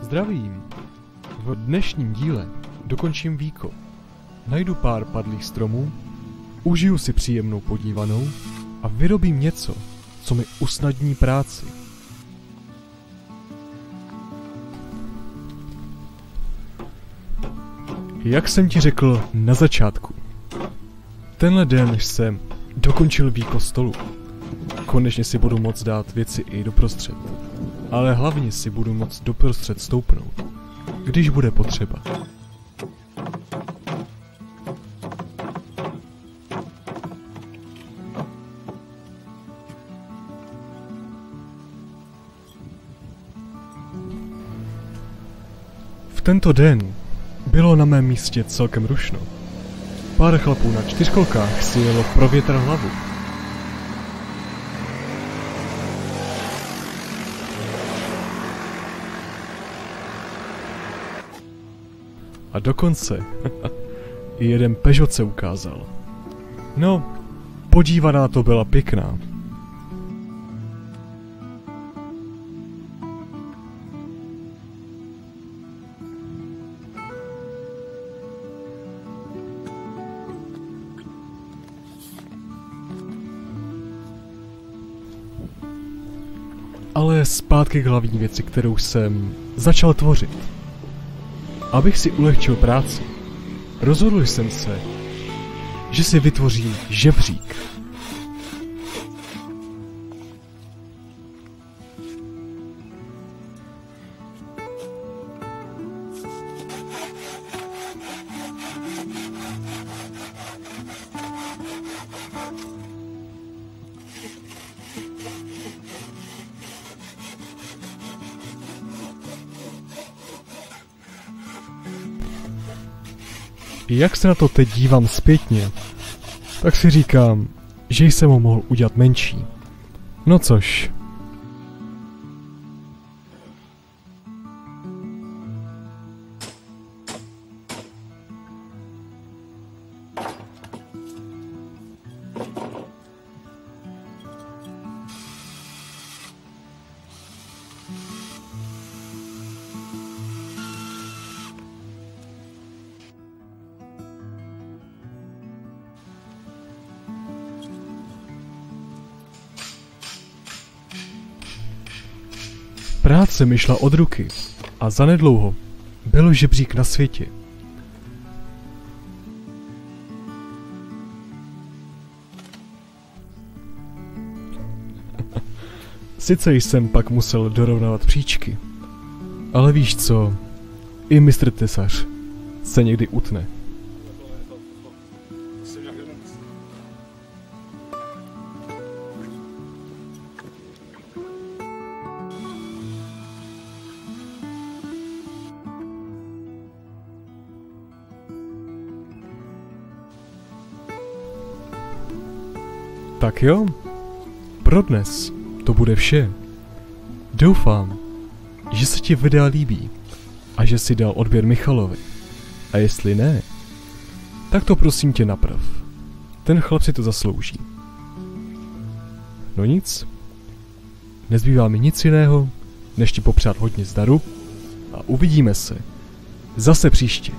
Zdravím. V dnešním díle dokončím výkop. Najdu pár padlých stromů, užiju si příjemnou podívanou a vyrobím něco, co mi usnadní práci. Jak jsem ti řekl na začátku, tenhle den jsem dokončil výkop stolu. Konečně si budu moct dát věci i doprostřed, ale hlavně si budu moct doprostřed stoupnout, když bude potřeba. V tento den bylo na mém místě celkem rušno. Pár chlapů na čtyřkolkách si jelo provětrat hlavu. A dokonce i jeden Peugeot se ukázal. No, podívaná to byla pěkná. Ale zpátky k hlavní věci, kterou jsem začal tvořit. Abych si ulehčil práci, rozhodl jsem se, že si vytvořím žebřík. Jak se na to teď dívám zpětně, tak si říkám, že jsem ho mohl udělat menší. No což. Práce mi šla od ruky a zanedlouho byl žebřík na světě. Sice jsem pak musel dorovnávat příčky, ale víš co, i mistr tesař se někdy utne. Tak jo, pro dnes to bude vše. Doufám, že se ti videa líbí a že si dal odběr Michalovi. A jestli ne, tak to prosím tě naprav. Ten chlap si to zaslouží. No nic, nezbývá mi nic jiného, než ti popřát hodně zdaru a uvidíme se zase příště.